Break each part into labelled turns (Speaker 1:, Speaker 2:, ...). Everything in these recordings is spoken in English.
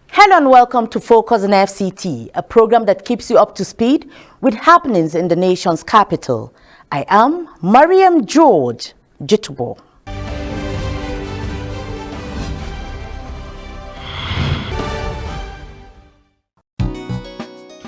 Speaker 1: Hello and welcome to Focus on FCT, a program that keeps you up to speed with happenings in the nation's capital. I am Mariam George Jitubo.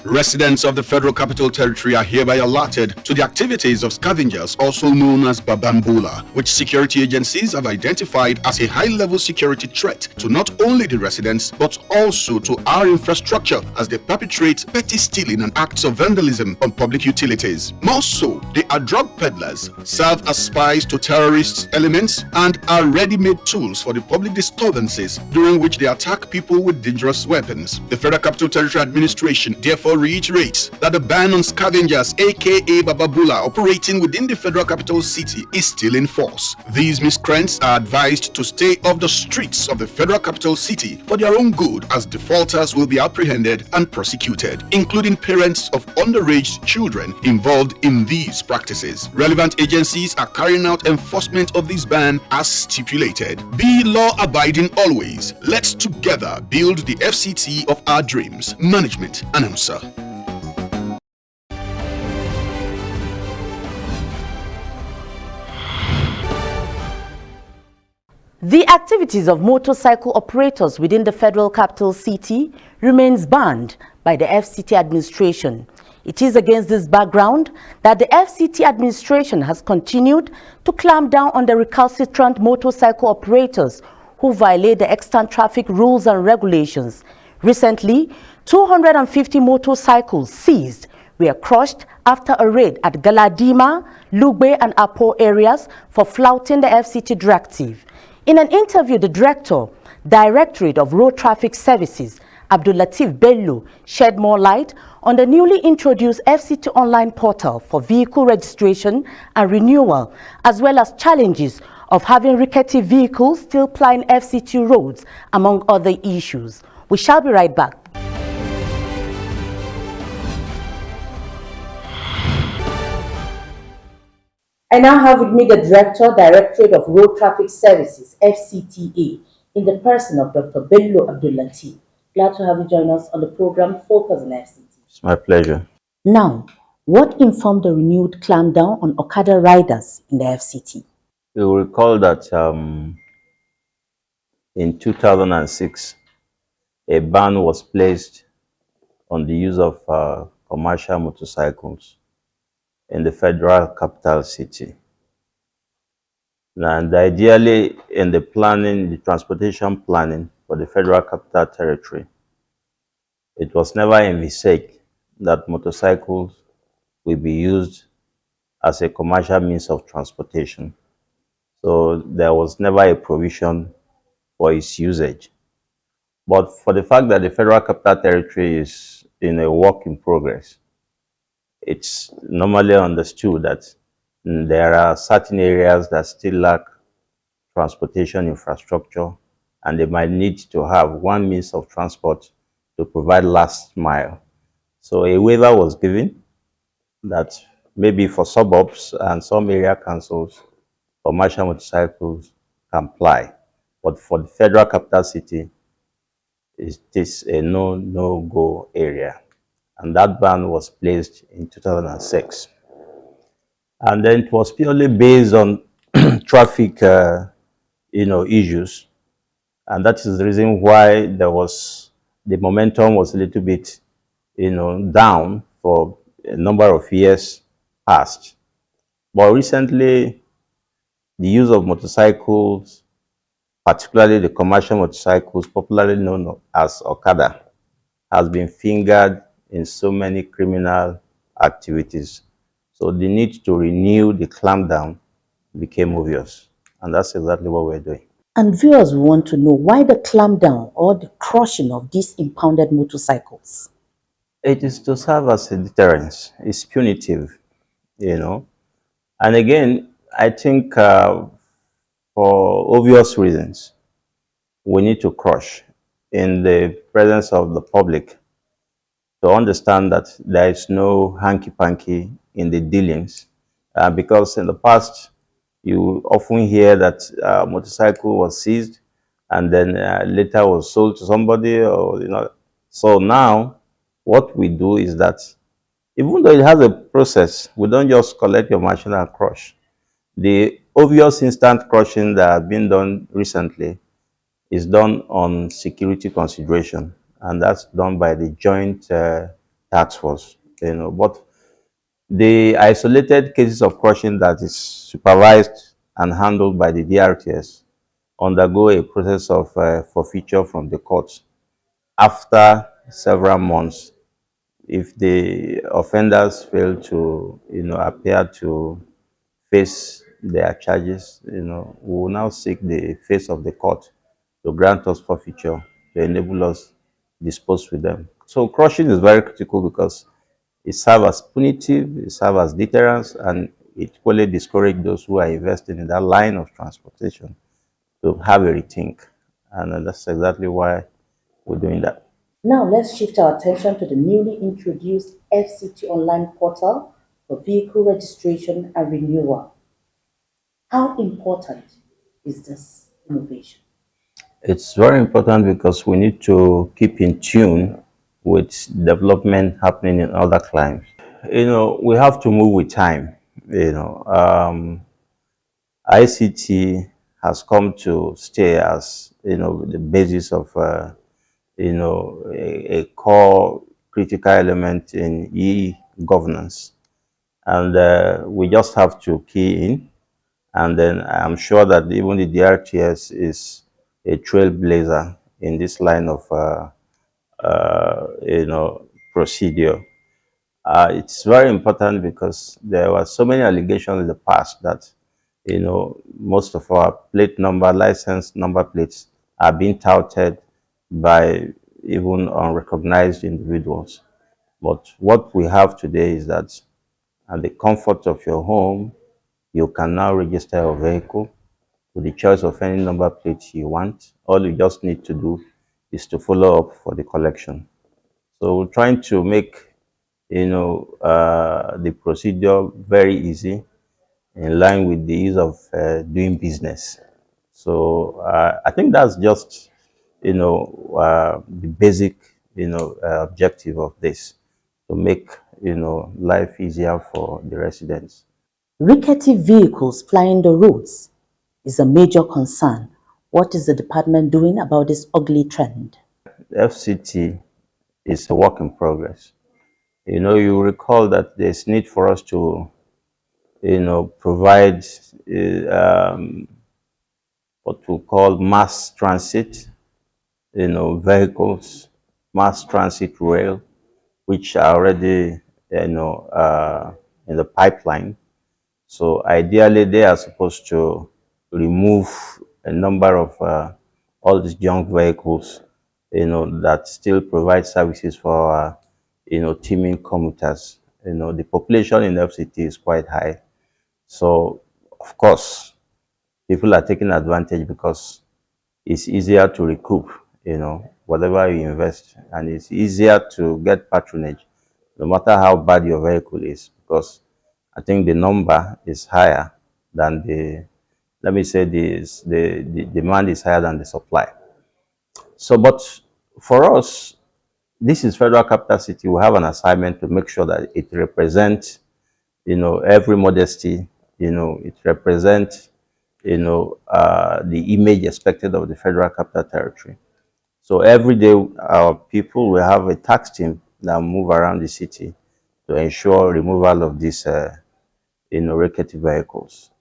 Speaker 2: Residents of the Federal Capital Territory are hereby alerted to the activities of scavengers, also known as Babambula, which security agencies have identified as a high-level security threat to not only the residents but also to our infrastructure as they perpetrate petty stealing and acts of vandalism on public utilities. More so, they are drug peddlers, serve as spies to terrorist elements, and are ready-made tools for the public disturbances during which they attack people with dangerous weapons. The Federal Capital Territory Administration therefore reiterates that the ban on scavengers aka Bababula operating within the Federal Capital City is still in force. These miscreants are advised to stay off the streets of the Federal Capital City for their own good, as defaulters will be apprehended and prosecuted, including parents of underage children involved in these practices. Relevant agencies are carrying out enforcement of this ban as stipulated. Be law-abiding always. Let's together build the FCT of our dreams. Management Announcer.
Speaker 1: The activities of motorcycle operators within the Federal Capital City remains banned by the FCT administration. It is against this background that the FCT administration has continued to clamp down on the recalcitrant motorcycle operators who violate the extant traffic rules and regulations. Recently, 250 motorcycles seized were crushed after a raid at Galadima, Lugbe and Apo areas for flouting the FCT directive. In an interview, the Directorate of Road Traffic Services, Abdul Latif Bello, shed more light on the newly introduced FCT online portal for vehicle registration and renewal, as well as challenges of having rickety vehicles still plying FCT roads, among other issues. We shall be right back. I now have with me the Directorate of Road Traffic Services, FCTA, in the person of Dr. Bello Abdul Latif. Glad to have you join us on the program Focus on FCT.
Speaker 3: It's my pleasure.
Speaker 1: Now, what informed the renewed clampdown on Okada riders in the FCT?
Speaker 3: You will recall that in 2006, a ban was placed on the use of commercial motorcycles in the Federal Capital City. And ideally, in the planning, the transportation planning for the Federal Capital Territory, it was never envisaged that motorcycles will be used as a commercial means of transportation. So there was never a provision for its usage. But for the fact that the Federal Capital Territory is in a work in progress, it's normally understood that there are certain areas that still lack transportation infrastructure, and they might need to have one means of transport to provide last mile. So a waiver was given that maybe for suburbs and some area councils, commercial motorcycles can ply. But for the Federal Capital City, it is a no-go area. And that ban was placed in 2006. And then it was purely based on traffic issues. And that is the reason why the momentum was a little bit down for a number of years past. But recently, the use of motorcycles, particularly the commercial motorcycles, popularly known as Okada, has been fingered in so many criminal activities. So the need to renew the clampdown became obvious. And that's exactly what we're doing.
Speaker 1: And viewers want to know why the clampdown or the crushing of these impounded motorcycles.
Speaker 3: It is to serve as a deterrence. It's punitive, And again, I think for obvious reasons, we need to crush in the presence of the public to understand that there is no hanky-panky in the dealings, because in the past, you often hear that a motorcycle was seized and then later was sold to somebody, or So now, what we do is that even though it has a process, we don't just collect your machine and crush. The obvious instant crushing that has been done recently is done on security consideration, and that's done by the joint task force. But the isolated cases of crushing that is supervised and handled by the DRTS undergo a process of forfeiture from the courts after several months. If the offenders fail to, appear to face their charges, we will now seek the face of the court to grant us forfeiture to enable us dispose with them. So crushing is very critical because it serves as punitive, it serves as deterrence, and it equally discourages those who are investing in that line of transportation to have a rethink. And that's exactly why we're doing that.
Speaker 1: Now let's shift our attention to the newly introduced FCT online portal for vehicle registration and renewal. How important is this innovation?
Speaker 3: It's very important because we need to keep in tune with development happening in other climes. We have to move with time. ICT has come to stay as the basis of a core critical element in e-governance, and we just have to key in. And then I'm sure that even the DRTS is a trailblazer in this line of procedure. It's very important because there were so many allegations in the past that most of our plate number, license number plates are being touted by even unrecognized individuals. But what we have today is that at the comfort of your home, you can now register your vehicle with the choice of any number plate you want. All you just need to do is to follow up for the collection. So we're trying to make the procedure very easy, in line with the ease of doing business. So I think that's just the basic objective of this, to make life easier for the residents.
Speaker 1: Rickety vehicles flying the roads is a major concern. What is the department doing about this ugly trend?
Speaker 3: FCT is a work in progress. You recall that there's need for us to provide what we call mass transit, vehicles, mass transit rail, which are already, in the pipeline. So ideally, they are supposed to remove a number of all these junk vehicles, that still provide services for, teaming commuters. The population in FCT is quite high. So, of course, people are taking advantage because it's easier to recoup, whatever you invest, and it's easier to get patronage, no matter how bad your vehicle is, because I think the number is higher than let me say the demand is higher than the supply. So, but for us, this is Federal Capital City. We have an assignment to make sure that it represents, every modesty, it represents, the image expected of the Federal Capital Territory. So every day, our people will have a tax team that move around the city to ensure removal of these, rickety vehicles.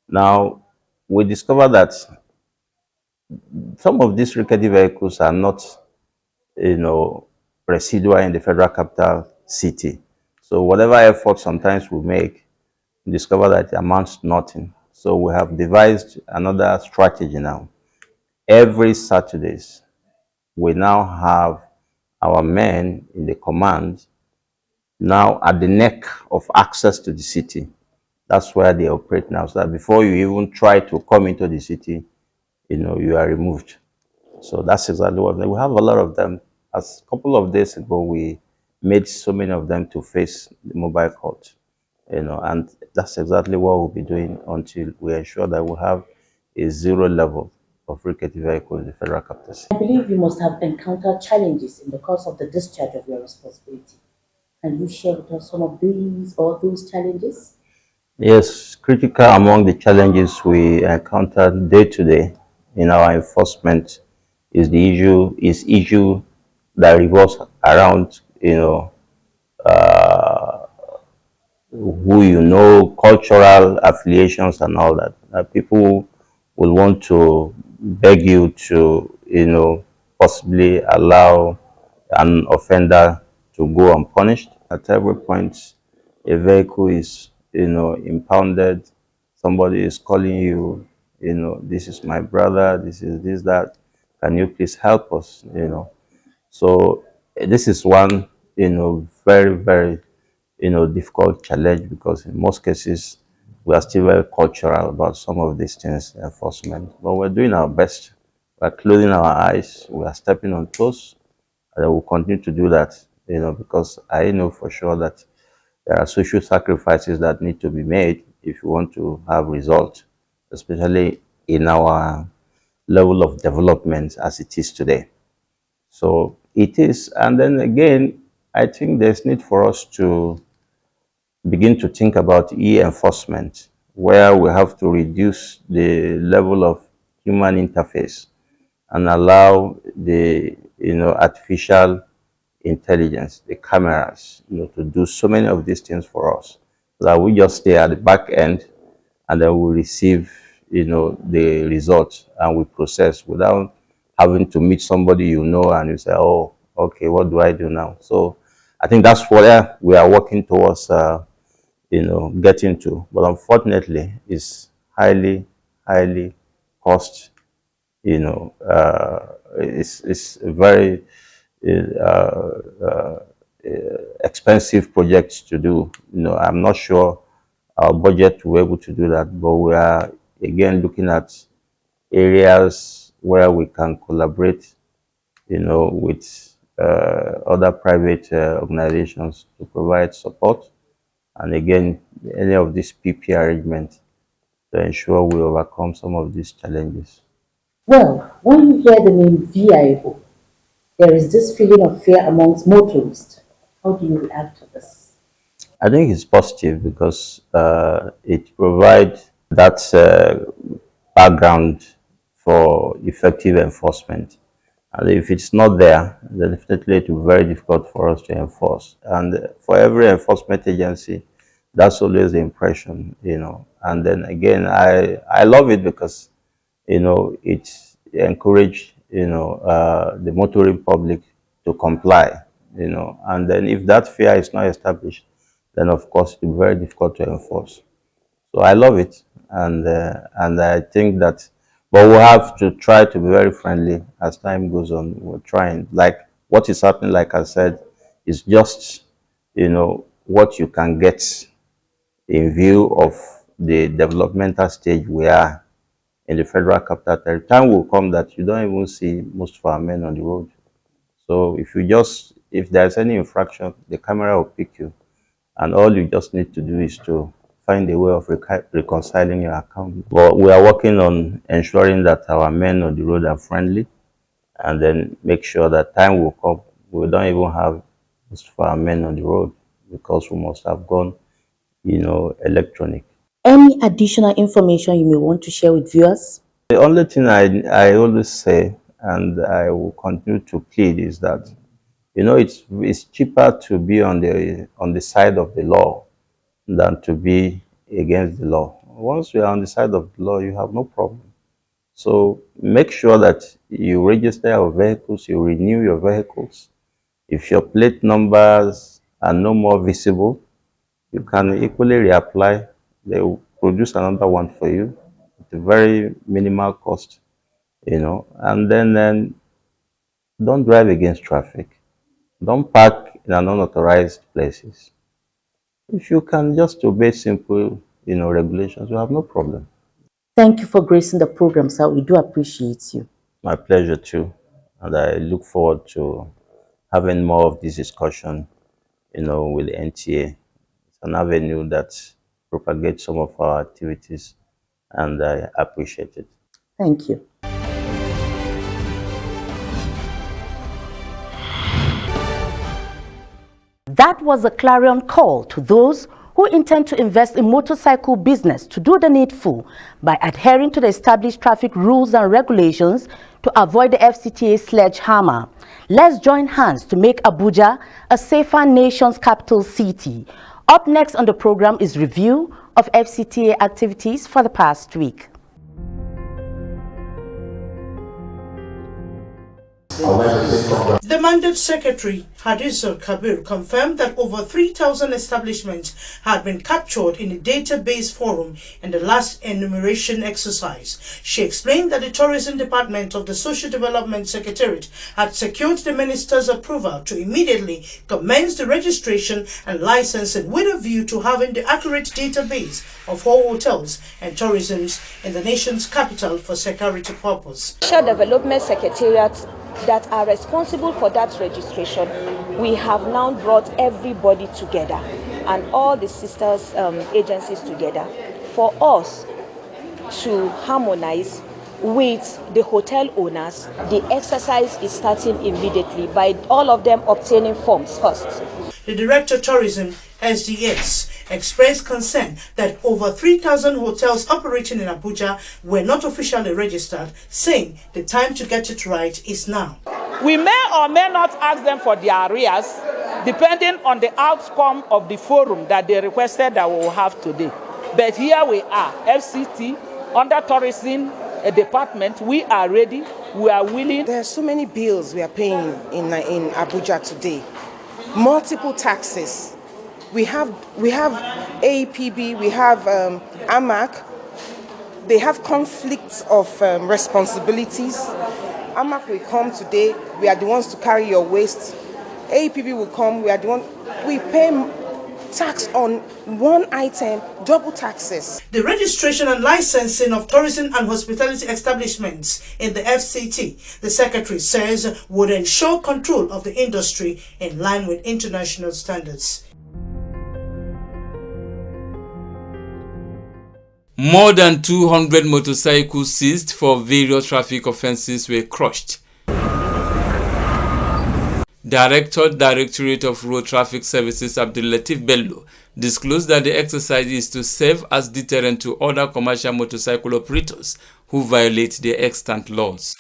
Speaker 3: Now, we discover that some of these rickety vehicles are not, residual in the Federal Capital City. So whatever effort sometimes we make, we discover that it amounts to nothing. So we have devised another strategy now. Every Saturdays, we now have our men in the command now at the neck of access to the city. That's where they operate now. So that before you even try to come into the city, you are removed. So that's exactly what we have. A lot of them. As a couple of days ago, we made so many of them to face the mobile court. And that's exactly what we'll be doing until we ensure that we have a zero level of rickety vehicles in the Federal Capital City.
Speaker 1: I believe you must have encountered challenges in the course of the discharge of your responsibility. Can you share with us some of these or those challenges?
Speaker 3: Yes, critical among the challenges we encounter day to day in our enforcement is the issue that revolves around who you know, cultural affiliations and all that. People will want to beg you to, possibly allow an offender to go unpunished. At every point, a vehicle is, impounded. Somebody is calling you, this is my brother, this is this, that. Can you please help us, So this is one, very, very difficult challenge because in most cases we are still very cultural about some of these things, enforcement. But we're doing our best. We're closing our eyes. We are stepping on toes, and we'll continue to do that. Because I know for sure that there are social sacrifices that need to be made if you want to have results, especially in our level of development as it is today. So it is, and then again, I think there's need for us to begin to think about e-enforcement, where we have to reduce the level of human interface and allow the artificial intelligence, the cameras, to do so many of these things for us, so that we just stay at the back end and then we receive the results and we process without having to meet somebody and you say, oh, okay, what do I do now? So I think that's where we are working towards getting to, but unfortunately it's highly cost, it's a very uh, uh, expensive project to do. I'm not sure our budget will be able to do that, but we are again looking at areas where we can collaborate, with other private organizations to provide support, and again, any of these PP arrangements to ensure we overcome some of these challenges.
Speaker 1: Well, when you hear the name VIO, there is this feeling of fear amongst motorists. How do you react to this?
Speaker 3: I think it's positive because it provides that background for effective enforcement. And if it's not there, then definitely it will be very difficult for us to enforce. And for every enforcement agency, that's always the impression. And then again, I love it because, it encourage, the motoring public to comply, and then if that fear is not established, then of course it will be very difficult to enforce. So I love it, and I think that, but we have to try to be very friendly as time goes on. We're trying, like what is happening, like I said, is just what you can get in view of the developmental stage we are in the Federal Capital Territory. Time will come that you don't even see most of our men on the road. So if there's any infraction, the camera will pick you, and all you just need to do is to find a way of reconciling your account. But we are working on ensuring that our men on the road are friendly, and then make sure that time will come we don't even have most of our men on the road because we must have gone, electronic.
Speaker 1: Any additional information you may want to share with viewers?
Speaker 3: The only thing I always say, and I will continue to plead, is that it's cheaper to be on the side of the law than to be against the law. Once you are on the side of the law, you have no problem. So make sure that you register your vehicles, you renew your vehicles. If your plate numbers are no more visible, you can equally reapply. They will produce another one for you at a very minimal cost, and then don't drive against traffic. Don't park in unauthorized places. If you can just obey simple, regulations, you have no problem.
Speaker 1: Thank you for gracing the program, sir. We do appreciate you.
Speaker 3: My pleasure too. And I look forward to having more of this discussion, with the NTA. It's an avenue that propagates some of our activities, and I appreciate it.
Speaker 1: Thank you. That was a clarion call to those who intend to invest in motorcycle business to do the needful by adhering to the established traffic rules and regulations to avoid the FCTA sledgehammer. Let's join hands to make Abuja a safer nation's capital city. Up next on the program is review of FCTA activities for the past week.
Speaker 4: The mandate secretary, Hadiza Kabir, confirmed that over 3,000 establishments had been captured in the database forum in the last enumeration exercise. She explained that the Tourism Department of the Social Development Secretariat had secured the minister's approval to immediately commence the registration and licensing with a view to having the accurate database of all hotels and tourisms in the nation's capital for security purpose.
Speaker 5: Social Development Secretariat that are responsible for that registration, we have now brought everybody together and all the sisters agencies together for us to harmonize with the hotel owners. The exercise is starting immediately by all of them obtaining forms first.
Speaker 4: The Director of Tourism, SDS, expressed concern that over 3,000 hotels operating in Abuja were not officially registered, saying the time to get it right is now.
Speaker 6: We may or may not ask them for their arrears, depending on the outcome of the forum that they requested that we will have today. But here we are, FCT, under Tourism Department, we are ready, we are willing.
Speaker 7: There are so many bills we are paying in Abuja today. Multiple taxes. We have APB, we have AMAC. They have conflicts of responsibilities. AMAC will come today, we are the ones to carry your waste. APB will come, we are the one. We pay tax on one item, double taxes.
Speaker 4: The registration and licensing of tourism and hospitality establishments in the FCT, the Secretary says, would ensure control of the industry in line with international standards.
Speaker 8: More than 200 motorcycles seized for various traffic offences were crushed. Directorate of Road Traffic Services Abdul Latif Bello disclosed that the exercise is to serve as deterrent to other commercial motorcycle operators who violate the extant laws.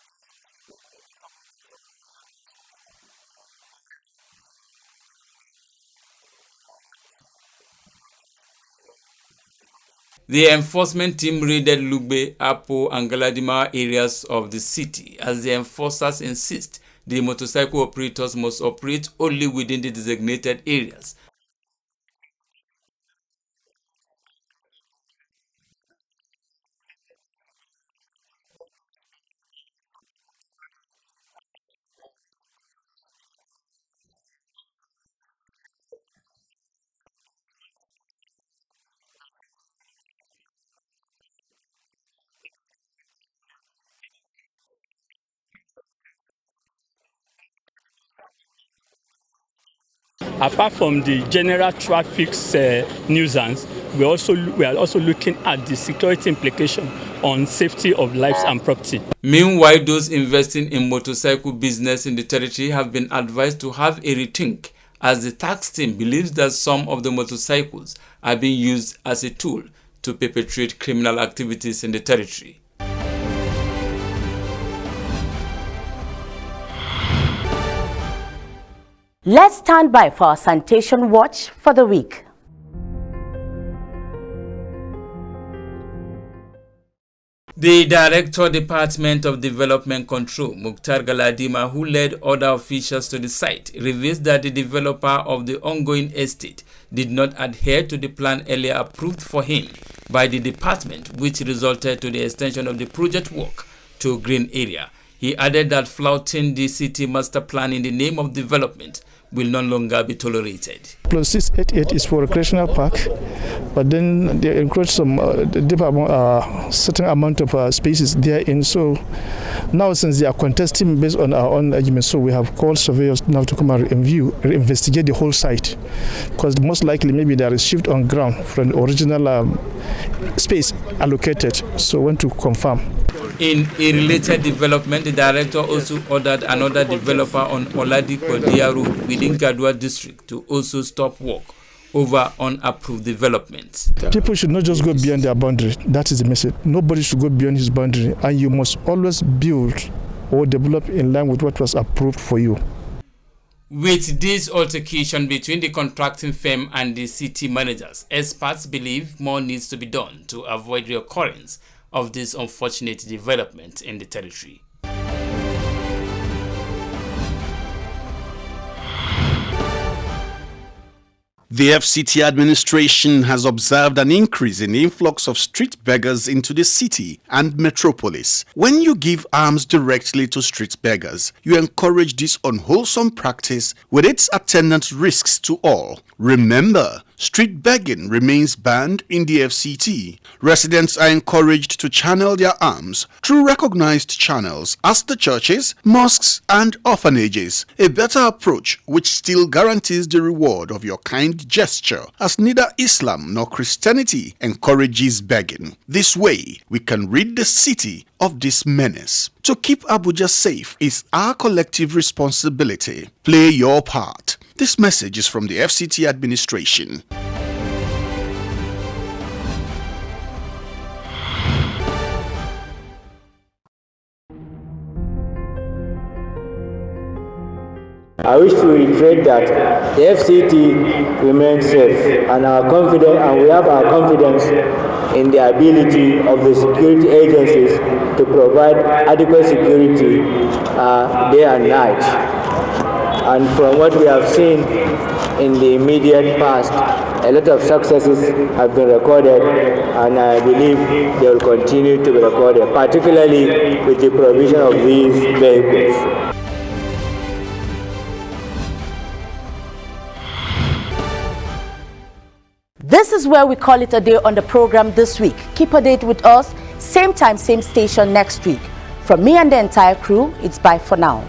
Speaker 8: The enforcement team raided Lugbe, Apo, and Galadima areas of the city as the enforcers insist the motorcycle operators must operate only within the designated areas.
Speaker 9: Apart from the general traffic nuisance, we are also looking at the security implication on safety of lives and property.
Speaker 8: Meanwhile, those investing in motorcycle business in the territory have been advised to have a rethink, as the tax team believes that some of the motorcycles are being used as a tool to perpetrate criminal activities in the territory.
Speaker 1: Let's stand by for our sanitation watch for the week.
Speaker 8: The Director Department of Development Control, Mukhtar Galadima, who led other officials to the site, reveals that the developer of the ongoing estate did not adhere to the plan earlier approved for him by the department, which resulted to the extension of the project work to green area. He added that flouting the city master plan in the name of development will no longer be tolerated.
Speaker 10: Plus 688 is for recreational park, but then they encroach some certain amount of spaces therein. So now, since they are contesting based on our own argument, so we have called surveyors now to come and investigate the whole site, because most likely maybe there is shift on ground from the original space allocated. So we want to confirm.
Speaker 8: In a related development, the director also ordered another developer on Oladipo Road within Gadwa district to also stop work over unapproved developments.
Speaker 10: People should not just go beyond their boundary. That is the message. Nobody should go beyond his boundary, and you must always build or develop in line with what was approved for you.
Speaker 8: With this altercation between the contracting firm and the city managers, experts believe more needs to be done to avoid the occurrence of this unfortunate development in the territory.
Speaker 2: The FCT administration has observed an increase in the influx of street beggars into the city and metropolis. When you give alms directly to street beggars, you encourage this unwholesome practice with its attendant risks to all. Remember, street begging remains banned in the FCT. Residents are encouraged to channel their alms through recognized channels as the churches, mosques, and orphanages. A better approach which still guarantees the reward of your kind gesture, as neither Islam nor Christianity encourages begging. This way, we can rid the city of this menace. To keep Abuja safe is our collective responsibility. Play your part. This message is from the FCT administration.
Speaker 11: I wish to reiterate that the FCT remains safe, and we have our confidence in the ability of the security agencies to provide adequate security day and night. And from what we have seen in the immediate past, a lot of successes have been recorded, and I believe they will continue to be recorded, particularly with the provision of these vehicles.
Speaker 1: This is where we call it a day on the program this week. Keep a date with us, same time, same station next week. From me and the entire crew, it's bye for now.